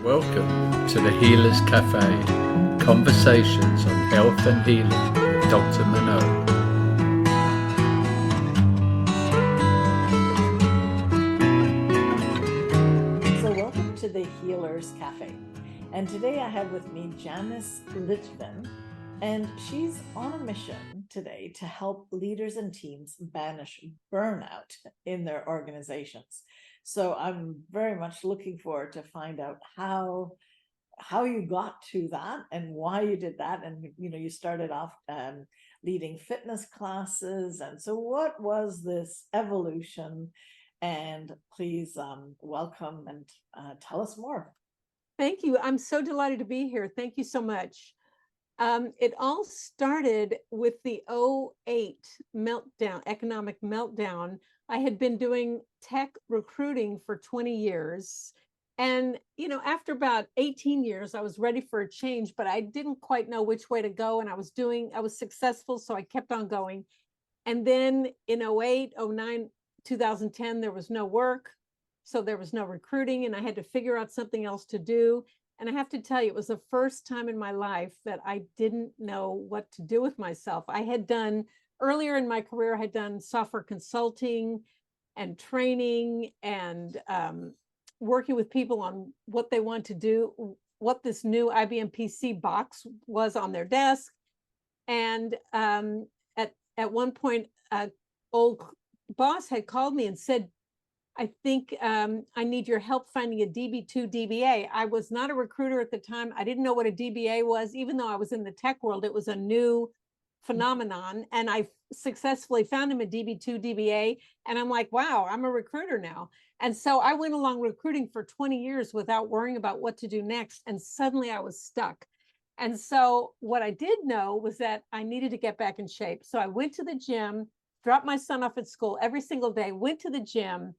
Welcome to the Healers Café, conversations on health and healing with Dr. Manon. So welcome to the Healers Café. And today I have with me Janice Litvin, and she's on a mission today to help leaders and teams banish burnout in their organizations. So I'm very much looking forward to find out how you got to that and why you did that. And you started off leading fitness classes, and so what was this evolution? And please welcome and tell us more. Thank you. I'm so delighted to be here. Thank you so much. It all started with the '08 meltdown, economic meltdown. I had been doing tech recruiting for 20 years. And, after about 18 years, I was ready for a change, but I didn't quite know which way to go. And I was successful, so I kept on going. And then in '08, '09, 2010, there was no work. So there was no recruiting, and I had to figure out something else to do. And I have to tell you, it was the first time in my life that I didn't know what to do with myself. I had done earlier in my career, I had done software consulting and training and working with people on what they want to do, what this new IBM PC box was on their desk. And at one point, an old boss had called me and said, I think I need your help finding a DB2 DBA. I was not a recruiter at the time. I didn't know what a DBA was. Even though I was in the tech world, it was a new phenomenon. And I successfully found him a DB2 DBA. And I'm like, wow, I'm a recruiter now. And so I went along recruiting for 20 years without worrying about what to do next. And suddenly I was stuck. And so what I did know was that I needed to get back in shape. So I went to the gym, dropped my son off at school every single day, went to the gym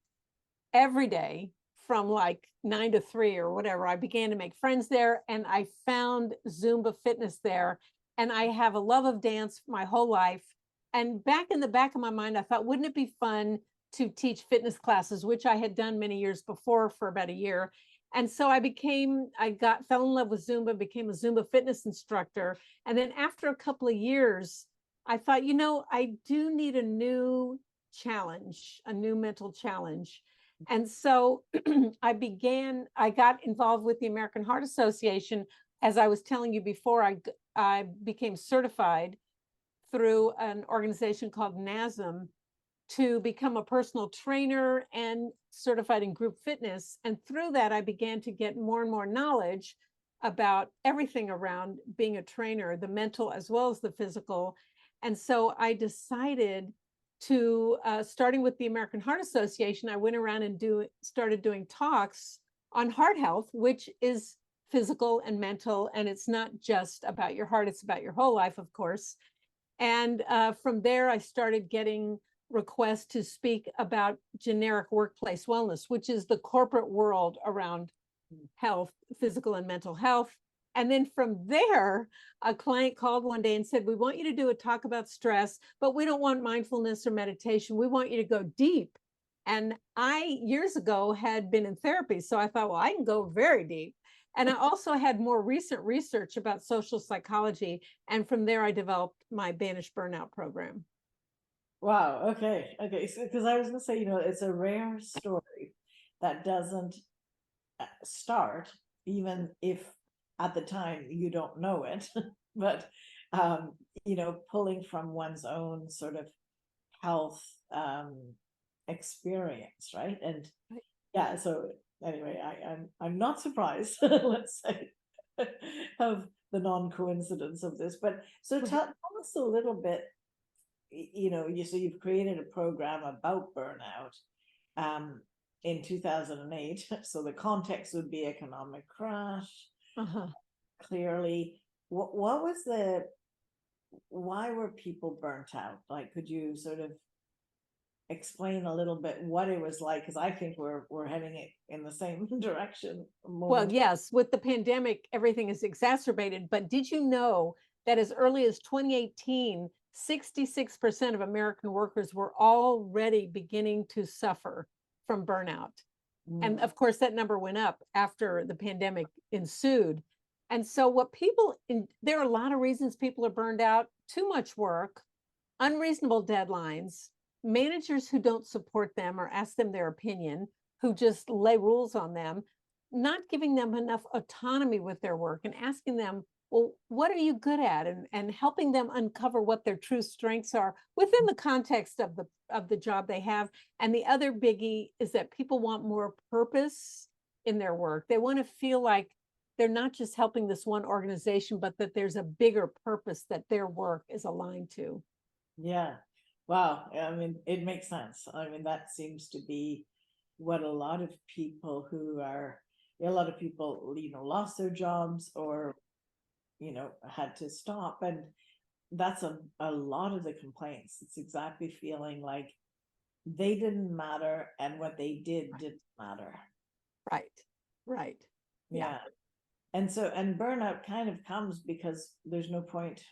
every day from like 9 to 3 or whatever. I began to make friends there, and I found Zumba fitness there. And I have a love of dance my whole life. And back in the back of my mind, I thought, wouldn't it be fun to teach fitness classes, which I had done many years before for about a year. And so fell in love with Zumba, became a Zumba fitness instructor. And then after a couple of years, I thought, I do need a new challenge, a new mental challenge. And so I got involved with the American Heart Association. As I was telling you before, I became certified through an organization called NASM to become a personal trainer and certified in group fitness. And through that, I began to get more and more knowledge about everything around being a trainer, the mental as well as the physical. And so I decided to, starting with the American Heart Association, I went around and started doing talks on heart health, which is physical and mental. And it's not just about your heart, it's about your whole life, of course. And from there, I started getting requests to speak about generic workplace wellness, which is the corporate world around health, physical and mental health. And then from there, a client called one day and said, we want you to do a talk about stress, but we don't want mindfulness or meditation. We want you to go deep. And I, years ago, had been in therapy. So I thought, well, I can go very deep. And I also had more recent research about social psychology. And from there, I developed my Banish Burnout program. Wow. Okay. So, because I was going to say, it's a rare story that doesn't start, even if at the time you don't know it, but pulling from one's own sort of health experience, right? And yeah, so anyway, I'm not surprised, let's say, of the non-coincidence of this. But so tell us a little bit. So you've created a program about burnout in 2008. So the context would be economic crash. Clearly, what was why were people burnt out? Like, could you sort of explain a little bit what it was like? Because I think we're heading in the same direction. Well, yes, with the pandemic, everything is exacerbated. But did you know that as early as 2018, 66% of American workers were already beginning to suffer from burnout? And Mm. of course, that number went up after the pandemic ensued. And so there are a lot of reasons people are burned out: too much work, unreasonable deadlines, managers who don't support them or ask them their opinion, who just lay rules on them, not giving them enough autonomy with their work and asking them, well, what are you good at? And helping them uncover what their true strengths are within the context of the job they have. And the other biggie is that people want more purpose in their work. They want to feel like they're not just helping this one organization, but that there's a bigger purpose that their work is aligned to. Yeah. Wow. I mean, it makes sense. I mean, that seems to be what a lot of people lost their jobs or, had to stop. And that's a lot of the complaints. It's exactly feeling like they didn't matter and what they did didn't matter. Right. Right. Yeah. And burnout kind of comes because there's no point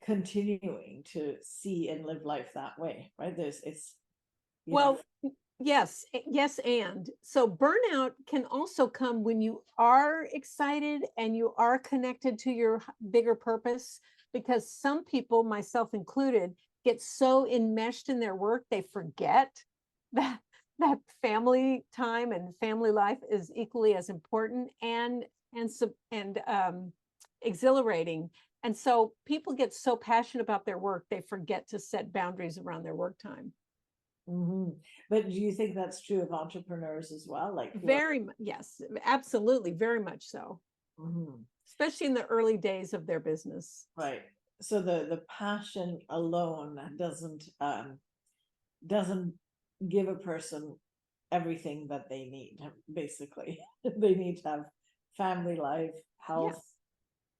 continuing to see and live life that way, right? Yes, yes. And so burnout can also come when you are excited and you are connected to your bigger purpose, because some people, myself included, get so enmeshed in their work, they forget that family time and family life is equally as important and exhilarating. And so people get so passionate about their work, they forget to set boundaries around their work time. Mm-hmm. But do you think that's true of entrepreneurs as well? Yes, absolutely, very much so. Mm-hmm. Especially in the early days of their business. Right. So the passion alone doesn't give a person everything that they need. Basically, they need to have family life, health.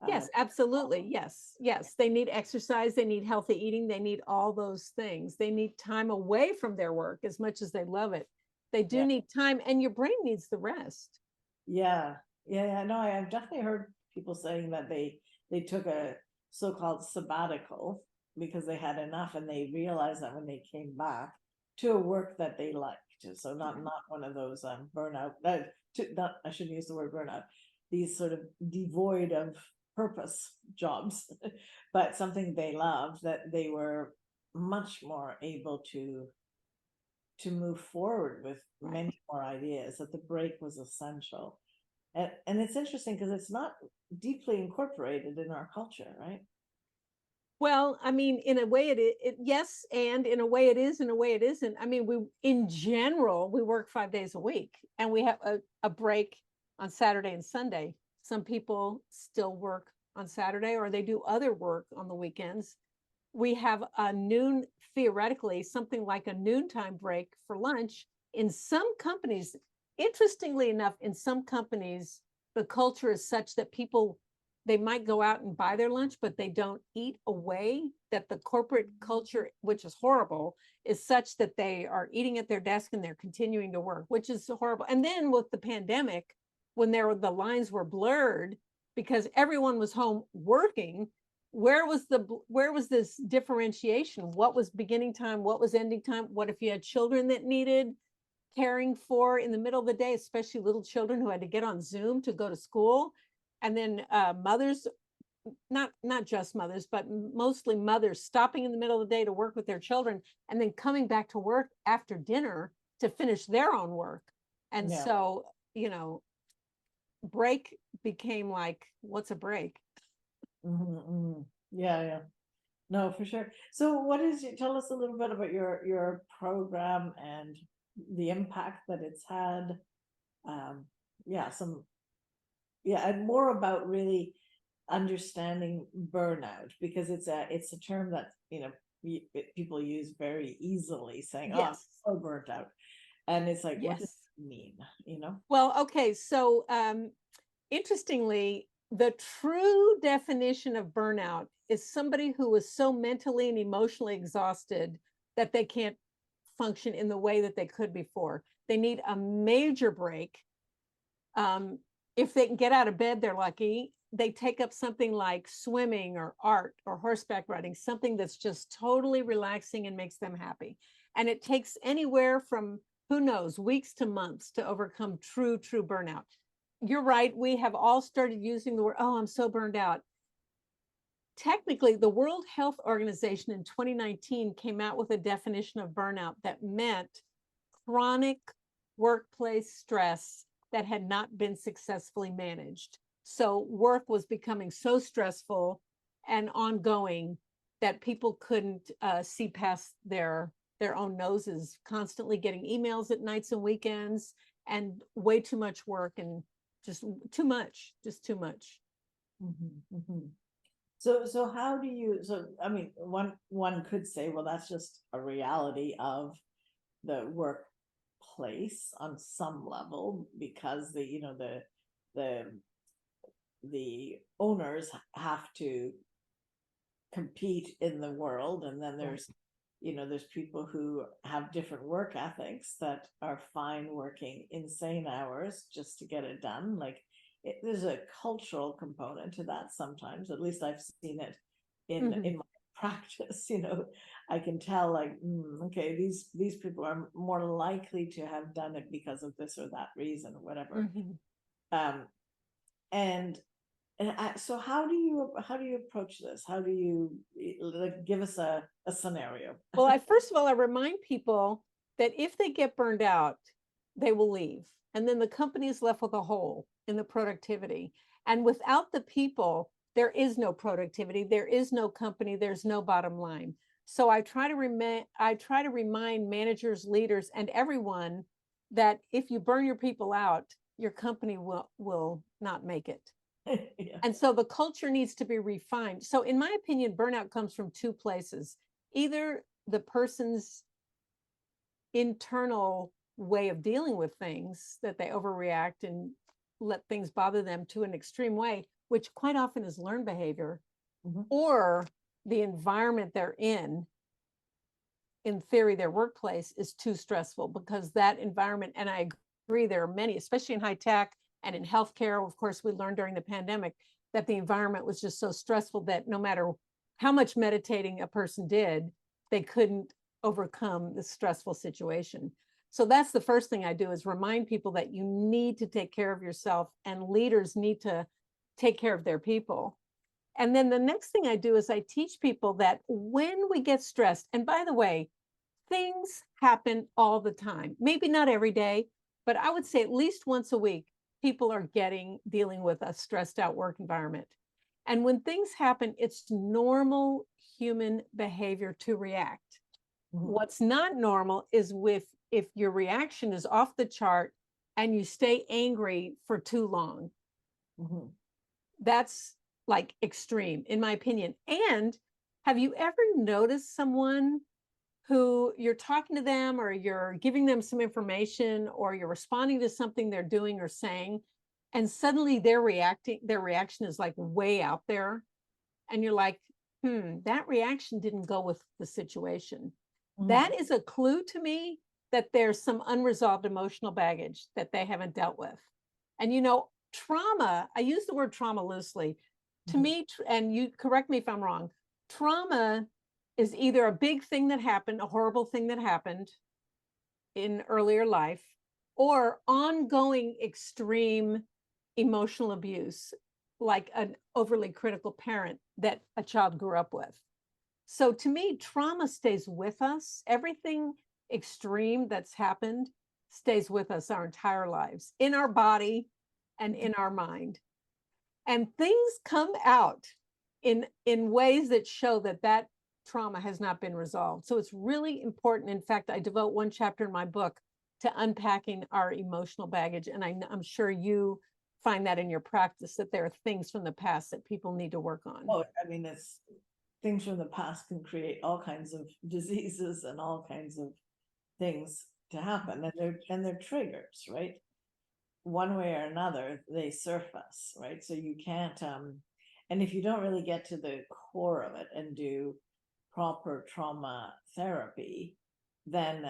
Yes, absolutely. Yes. They need exercise. They need healthy eating. They need all those things. They need time away from their work as much as they love it. They do need time, and your brain needs the rest. Yeah. No, I've definitely heard people saying that they took a so-called sabbatical because they had enough, and they realized that when they came back to a work that they liked. So not one of those burnout. I shouldn't use the word burnout. These sort of devoid of purpose jobs, but something they loved, that they were much more able to move forward with many more ideas, that the break was essential. And it's interesting because it's not deeply incorporated in our culture, right? Well, I mean, in a way yes, and in a way it is, in a way it isn't. I mean, in general, we work 5 days a week and we have a break on Saturday and Sunday. Some people still work on Saturday, or they do other work on the weekends. We have theoretically, something like a noontime break for lunch. In some companies, interestingly enough, in some companies, the culture is such that they might go out and buy their lunch, but they don't eat away. That the corporate culture, which is horrible, is such that they are eating at their desk and they're continuing to work, which is horrible. And then with the pandemic, when the lines were blurred because everyone was home working, where was this differentiation? What was beginning time? What was ending time? What if you had children that needed caring for in the middle of the day, especially little children who had to get on Zoom to go to school? And then mothers, not just mothers, but mostly mothers, stopping in the middle of the day to work with their children and then coming back to work after dinner to finish their own work. And so, break became like, what's a break? Yeah. No, for sure. So tell us a little bit about your program and the impact that it's had. And more about really understanding burnout, because it's a term that people use very easily, saying, "Oh, I'm so burnt out," and it's like, what does it mean? Well, okay, so interestingly, the true definition of burnout is somebody who is so mentally and emotionally exhausted that they can't function in the way that they could before. They need a major break. If they can get out of bed, they're lucky. They take up something like swimming or art or horseback riding, something that's just totally relaxing and makes them happy. And it takes anywhere from who knows, weeks to months to overcome true burnout. You're right. We have all started using the word, oh, I'm so burned out. Technically, the World Health Organization in 2019 came out with a definition of burnout that meant chronic workplace stress that had not been successfully managed. So work was becoming so stressful and ongoing that people couldn't see past their own noses, constantly getting emails at nights and weekends, and way too much work, and just too much. Mm-hmm, mm-hmm. So how do you, so I mean, one could say, well, that's just a reality of the workplace on some level, because the owners have to compete in the world, and then there's people who have different work ethics that are fine working insane hours just to get it done. Like, there's a cultural component to that sometimes. At least I've seen it in my practice. I can tell, like, okay, these people are more likely to have done it because of this or that reason or whatever. And so how do you approach this? How do you, like, give us a scenario? Well, first of all, I remind people that if they get burned out, they will leave. And then the company is left with a hole in the productivity. And without the people, there is no productivity, there is no company, there's no bottom line. So I try to remind managers, leaders, and everyone that if you burn your people out, your company will not make it. Yeah. And so the culture needs to be refined. So in my opinion, burnout comes from two places. Either the person's internal way of dealing with things, that they overreact and let things bother them to an extreme way, which quite often is learned behavior, or the environment they're in theory, their workplace is too stressful, because that environment, and I agree, there are many, especially in high tech and in healthcare, of course, we learned during the pandemic that the environment was just so stressful that no matter how much meditating a person did, they couldn't overcome the stressful situation. So that's the first thing I do, is remind people that you need to take care of yourself, and leaders need to take care of their people. And then the next thing I do is I teach people that when we get stressed, and by the way, things happen all the time, maybe not every day, but I would say at least once a week, people are dealing with a stressed out work environment. And when things happen, it's normal human behavior to react. What's not normal is if your reaction is off the chart and you stay angry for too long. That's like extreme, in my opinion. And have you ever noticed someone who you're talking to them, or you're giving them some information, or you're responding to something they're doing or saying, and suddenly their reaction is like way out there, and you're like, that reaction didn't go with the situation. That is a clue to me that there's some unresolved emotional baggage that they haven't dealt with. And trauma, I use the word trauma loosely. To me, and you correct me if I'm wrong, trauma is either a big thing that happened, a horrible thing that happened in earlier life, or ongoing extreme emotional abuse, like an overly critical parent that a child grew up with. So to me, trauma stays with us. Everything extreme that's happened stays with us our entire lives, in our body and in our mind. And things come out in ways that show that trauma has not been resolved. So it's really important. In fact, I devote one chapter in my book to unpacking our emotional baggage. And I'm sure you find that in your practice, that there are things from the past that people need to work on. Oh, I mean, it's things from the past can create all kinds of diseases and all kinds of things to happen. And they're triggers, right? One way or another, they surface, right? So you can't, and if you don't really get to the core of it and do proper trauma therapy, then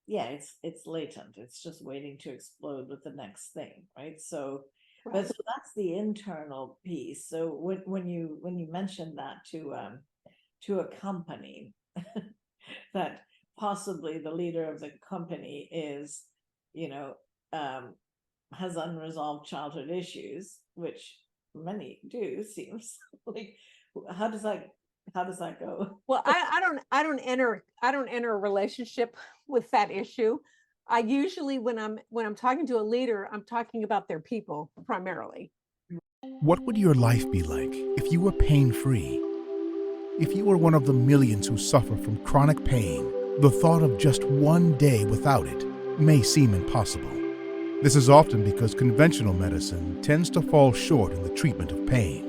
it's latent. It's just waiting to explode with the next thing, right? So, right. But so that's the internal piece. So when you mentioned that to a company, that possibly the leader of the company is, has unresolved childhood issues, which many do, seems like. How does that go? Well, I don't enter a relationship with that issue. I usually, when I'm talking to a leader, I'm talking about their people primarily. What would your life be like if you were pain-free? If you were one of the millions who suffer from chronic pain, the thought of just one day without it may seem impossible. This is often because conventional medicine tends to fall short in the treatment of pain,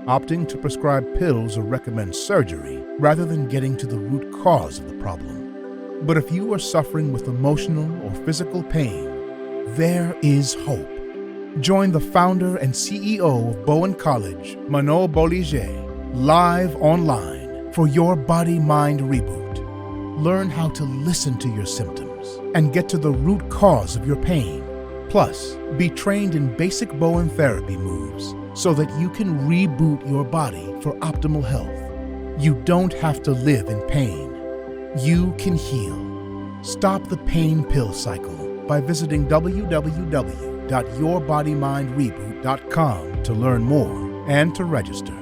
opting to prescribe pills or recommend surgery rather than getting to the root cause of the problem. But if you are suffering with emotional or physical pain, there is hope. Join the founder and CEO of Bowen College, Manon Bolliger, live online for your body-mind reboot. Learn how to listen to your symptoms and get to the root cause of your pain. Plus, be trained in basic Bowen therapy moves so that you can reboot your body for optimal health. You don't have to live in pain. You can heal. Stop the pain pill cycle by visiting www.yourbodymindreboot.com to learn more and to register.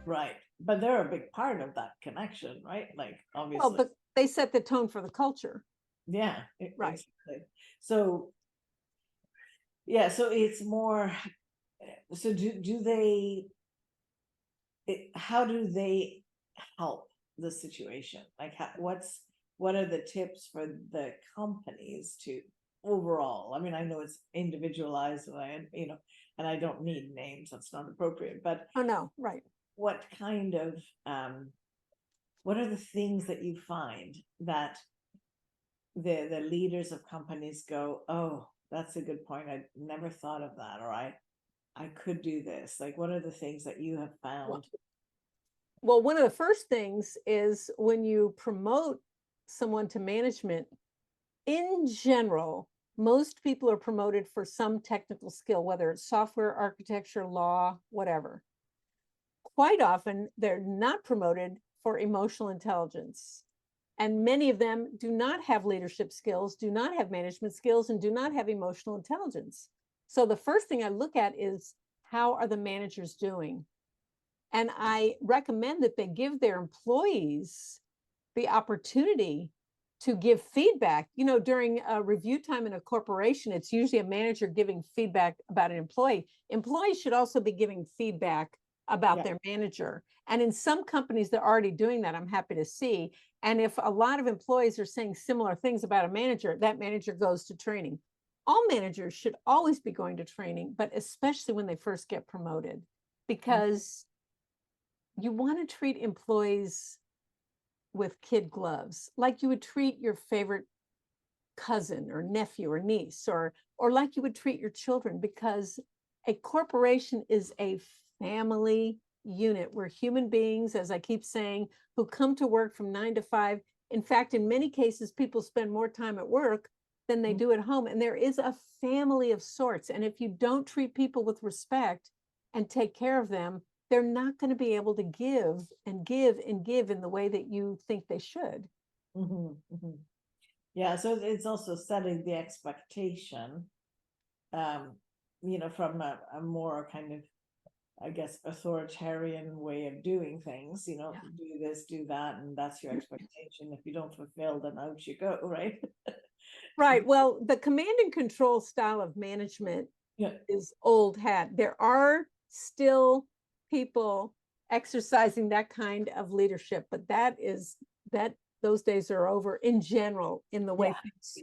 Right. But they're a big part of that connection, right? Like, obviously. Well, but they set the tone for the culture. Yeah, Right. exactly. So, yeah, so it's more, so do they, how do they help the situation? Like, what are the tips for the companies to overall? I mean, I know it's individualized, and I don't need names, that's not appropriate, but Oh, no, right. what kind of, what are the things that you find that the leaders of companies go, oh, that's a good point, I never thought of that, or I could do this? Like, what are the things that you have found? Well, one of the first things is when you promote someone to management, in general, most people are promoted for some technical skill, whether it's software, architecture, law, whatever. Quite often, they're not promoted for emotional intelligence. And many of them do not have leadership skills, do not have management skills, and do not have emotional intelligence. So the first thing I look at is, how are the managers doing? And I recommend that they give their employees the opportunity to give feedback. During a review time in a corporation, it's usually a manager giving feedback about an employee. Employees should also be giving feedback about their manager. And in some companies, they're already doing that, I'm happy to see. And if a lot of employees are saying similar things about a manager, that manager goes to training. All managers should always be going to training, but especially when they first get promoted, because you want to treat employees with kid gloves, like you would treat your favorite cousin or nephew or niece, or like you would treat your children, because a corporation is a family unit. We're human beings, as I keep saying, who come to work from 9 to 5. In fact, in many cases, people spend more time at work than they do at home. And there is a family of sorts. And if you don't treat people with respect and take care of them, they're not going to be able to give and give and give in the way that you think they should. Yeah, so it's also setting the expectation, from a more kind of, I guess, authoritarian way of doing things, do this, do that, and that's your expectation. If you don't fulfill, then out you go, right? Right. Well, the command and control style of management is old hat. There are still people exercising that kind of leadership, but those days are over in general, in the way things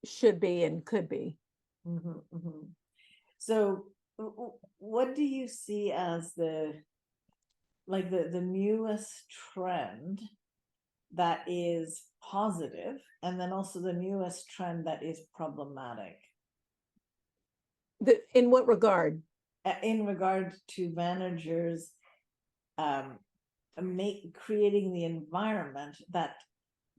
should be and could be. So what do you see as the newest trend that is positive, and then also the newest trend that is problematic? In what regard? In regard to managers creating the environment that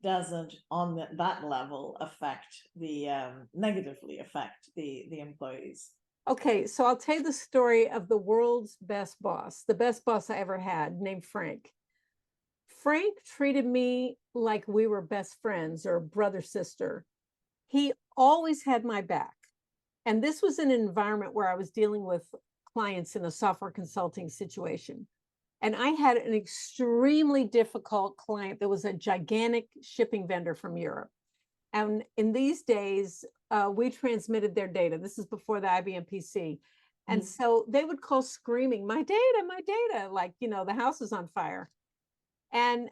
doesn't on that level affect the negatively affect the employees. Okay, so I'll tell you the story of the world's best boss, the best boss I ever had, named Frank. Frank treated me like we were best friends or brother, sister. He always had my back. And this was an environment where I was dealing with clients in a software consulting situation. And I had an extremely difficult client that was a gigantic shipping vendor from Europe. And in these days, we transmitted their data. This is before the IBM PC. And so they would call screaming, my data, like, the house is on fire. And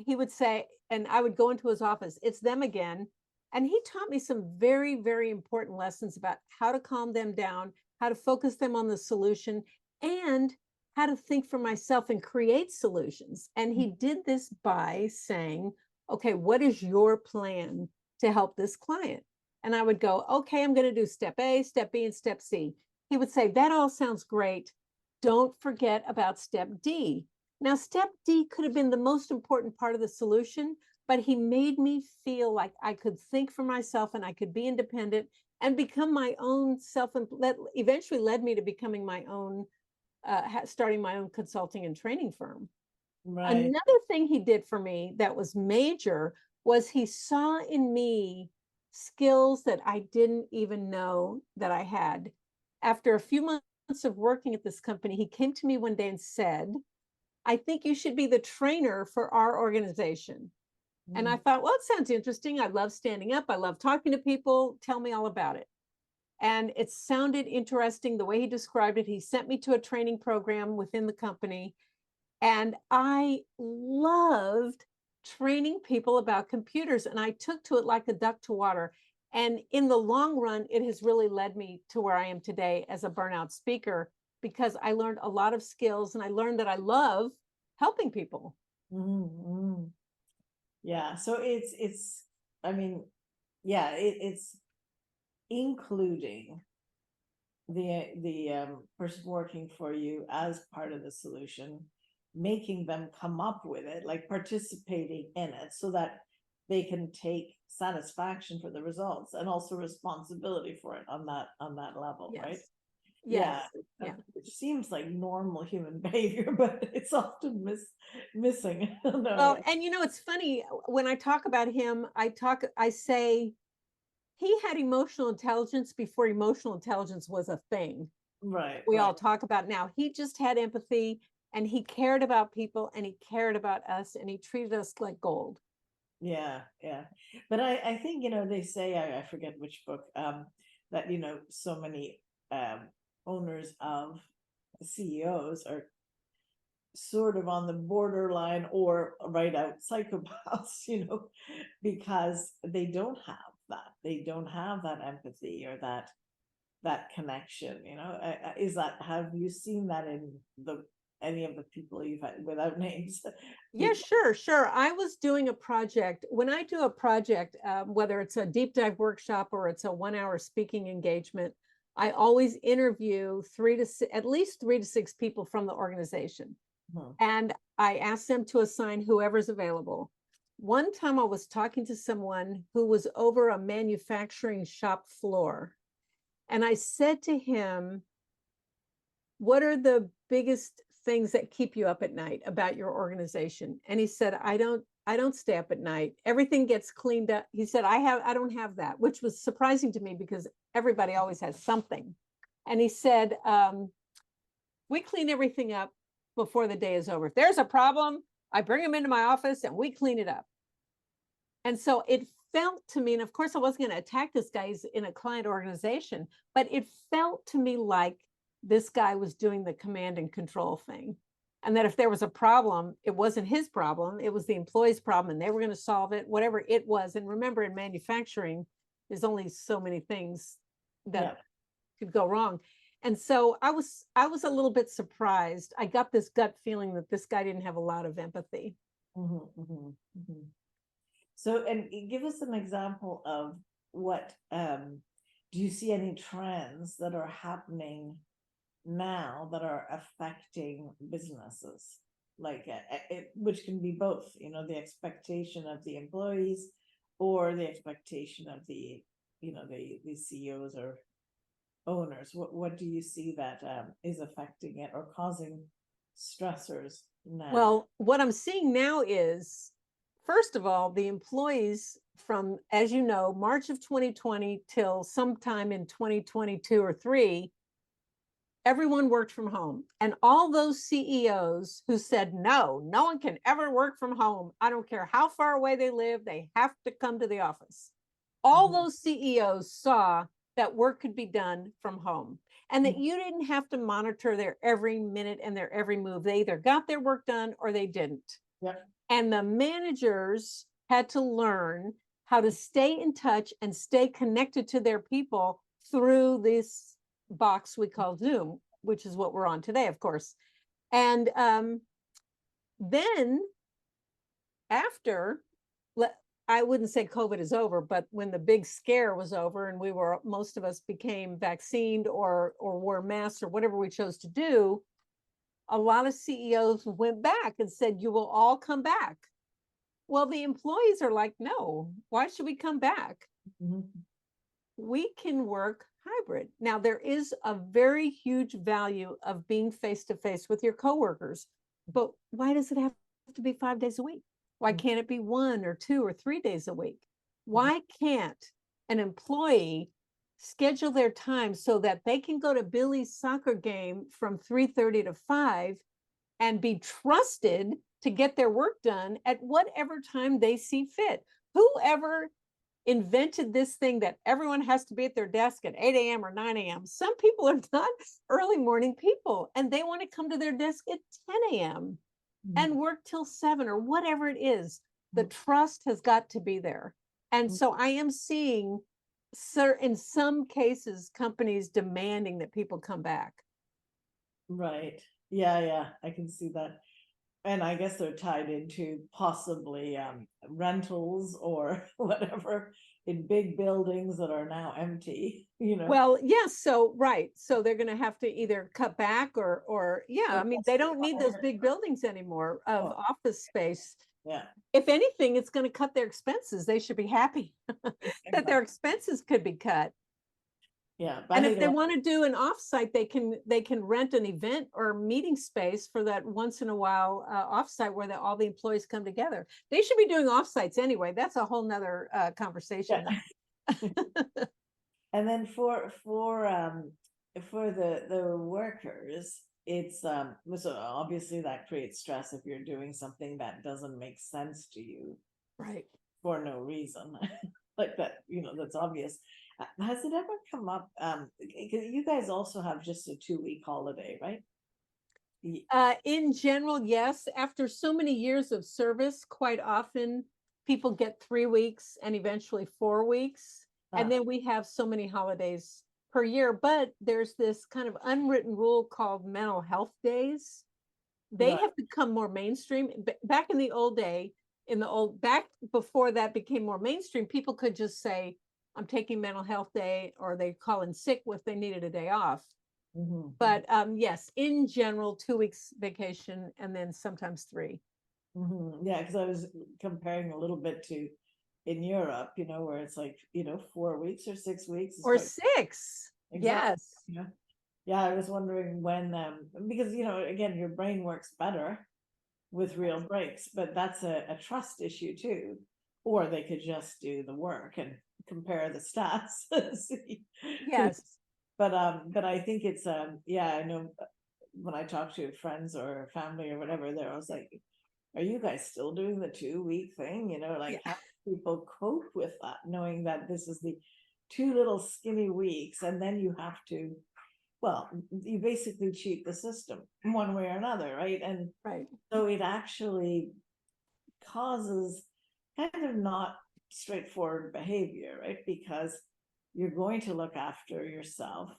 he would say, and I would go into his office, it's them again. And he taught me some very, very important lessons about how to calm them down, how to focus them on the solution, and how to think for myself and create solutions. And he did this by saying, okay, what is your plan to help this client? And I would go, okay, I'm going to do step A, step B, and step C. He would say, that all sounds great. Don't forget about step D. Now, step D could have been the most important part of the solution, but he made me feel like I could think for myself and I could be independent and become my own eventually led me to becoming my own, starting my own consulting and training firm. Right. Another thing he did for me that was major was he saw in me skills that I didn't even know that I had. After a few months of working at this company, he came to me one day and said, I think you should be the trainer for our organization. And I thought, well, it sounds interesting. I love standing up. I love talking to people. Tell me all about it. And it sounded interesting the way he described it. He sent me to a training program within the company. And I loved training people about computers. And I took to it like a duck to water. And in the long run, it has really led me to where I am today as a burnout speaker, because I learned a lot of skills and I learned that I love helping people. Mm-hmm. Yeah. So it's, I mean, yeah, it's including the person working for you as part of the solution, making them come up with it, like participating in it so that they can take satisfaction for the results and also responsibility for it on that level. Yes. Right? Yes. Yeah. It seems like normal human behavior, but it's often missing. Well, and it's funny when I talk about him, I say he had emotional intelligence before emotional intelligence was a thing. Right. We all talk about now. He just had empathy and he cared about people and he cared about us and he treated us like gold. Yeah. But I think, they say, I forget which book, that, so many owners of CEOs are sort of on the borderline or right out psychopaths, because they don't have that. They don't have that empathy or that connection, have you seen that in any of the people you've had, without names? Yeah, sure. I was doing a project. When I do a project, whether it's a deep dive workshop or it's a 1-hour speaking engagement, I always interview at least 3 to 6 people from the organization. And I ask them to assign whoever's available. One time I was talking to someone who was over a manufacturing shop floor. And I said to him, what are the biggest things that keep you up at night about your organization? And he said, I don't stay up at night. Everything gets cleaned up. He said, I don't have that, which was surprising to me because everybody always has something. And he said, we clean everything up before the day is over. If there's a problem, I bring them into my office and we clean it up. And so it felt to me, and of course I wasn't going to attack this guy, he's in a client organization, but it felt to me like this guy was doing the command and control thing. And that if there was a problem, it wasn't his problem, it was the employee's problem and they were going to solve it, whatever it was. And remember, in manufacturing, there's only so many things that could go wrong. And so I was a little bit surprised. I got this gut feeling that this guy didn't have a lot of empathy. So, and give us an example of what, do you see any trends that are happening now that are affecting businesses? Like, which can be both, the expectation of the employees or the expectation of the, the CEOs or owners? What do you see that is affecting it or causing stressors now? Well, what I'm seeing now is, first of all, the employees from, as you know, March of 2020 till sometime in 2022 or 3, everyone worked from home. And all those CEOs who said, no, no one can ever work from home. I don't care how far away they live, they have to come to the office. All those CEOs saw that work could be done from home and that you didn't have to monitor their every minute and their every move. They either got their work done or they didn't. Yep. And the managers had to learn how to stay in touch and stay connected to their people through this box we call Zoom, which is what we're on today, of course. And then after, I wouldn't say COVID is over, but when the big scare was over and most of us became vaccinated or wore masks or whatever we chose to do, a lot of CEOs went back and said, you will all come back. Well, the employees are like, no, why should we come back? We can work hybrid. Now, there is a very huge value of being face-to-face with your coworkers, but why does it have to be 5 days a week? Why can't it be 1 or 2 or 3 days a week? Why can't an employee schedule their time so that they can go to Billy's soccer game from 3:30 to 5 and be trusted to get their work done at whatever time they see fit? Whoever invented this thing that everyone has to be at their desk at 8 a.m. or 9 a.m. Some people are not early morning people and they want to come to their desk at 10 a.m. and work till 7 or whatever it is. The trust has got to be there. And so I am seeing, in some cases, companies demanding that people come back. Right. Yeah, I can see that. And I guess they're tied into possibly rentals or whatever in big buildings that are now empty, Well, yes. So, right. So they're going to have to either cut back or I mean, they don't need those big buildings anymore of office space. Yeah. If anything, it's going to cut their expenses. They should be happy that their expenses could be cut. Yeah. And if they want to do an offsite, they can rent an event or meeting space for that once in a while offsite where all the employees come together. They should be doing offsites anyway. That's a whole nother conversation. Yeah. And then for the workers, it's so obviously that creates stress if you're doing something that doesn't make sense to you, right? For no reason, like that, that's obvious. Has it ever come up? You guys also have just a 2-week holiday, right? In general, yes. After so many years of service, quite often people get 3 weeks and eventually 4 weeks. And then we have so many holidays per year. But there's this kind of unwritten rule called mental health days. They have become more mainstream. Back in the old day, back before that became more mainstream, people could just say, I'm taking mental health day, or they call in sick if they needed a day off. But yes, in general, 2 weeks vacation and then sometimes 3. Yeah, because I was comparing a little bit to in Europe, where it's like, 4 weeks or 6 weeks. Or 6. Exactly. Yes. Yeah, I was wondering when, because, again, your brain works better with real breaks, but that's a trust issue too. Or they could just do the work and compare the stats. Yes. But I think it's, I know when I talk to friends or family or whatever, they're always like, are you guys still doing the 2-week thing? How do people cope with that, knowing that this is the 2 little skinny weeks, and then you have to, you basically cheat the system one way or another, right? And so it actually causes kind of not straightforward behavior, right? Because you're going to look after yourself,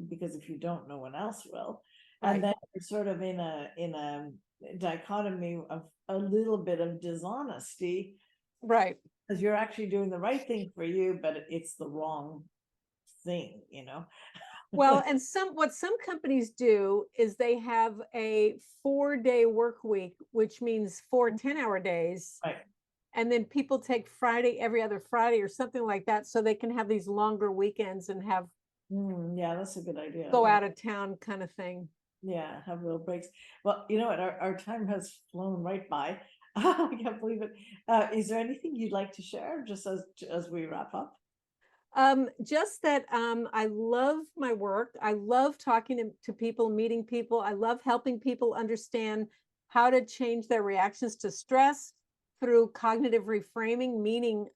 because if you don't, no one else will. And then you're sort of in a dichotomy of a little bit of dishonesty, right? Because you're actually doing the right thing for you, but it's the wrong thing, Well, and what some companies do is they have a 4-day work week, which means 4 10-hour days. Right. And then people take Friday, every other Friday or something like that, so they can have these longer weekends and have Yeah, that's a good idea. go out of town kind of thing. Yeah, have real breaks. Well, you know what? Our time has flown right by. I can't believe it. Is there anything you'd like to share just as we wrap up? Just that I love my work. I love talking to people, meeting people. I love helping people understand how to change their reactions to stress through cognitive reframing, meaning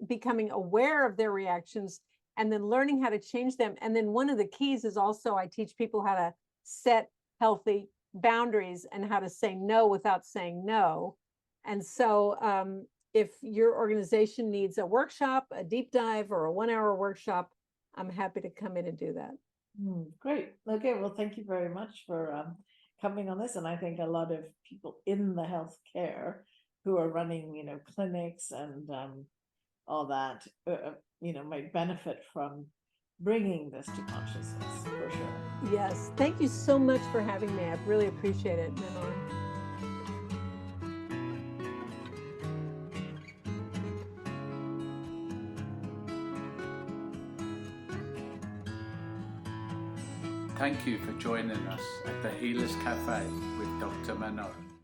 becoming aware of their reactions and then learning how to change them. And then one of the keys is also I teach people how to set healthy boundaries and how to say no without saying no. And so if your organization needs a workshop, a deep dive, or a 1-hour workshop, I'm happy to come in and do that. Great. Okay. Well, thank you very much for coming on this. And I think a lot of people in the healthcare who are running, clinics and all that, might benefit from bringing this to consciousness for sure. Yes. Thank you so much for having me. I really appreciate it, Manon. Thank you for joining us at the Healers Café with Dr. Manon.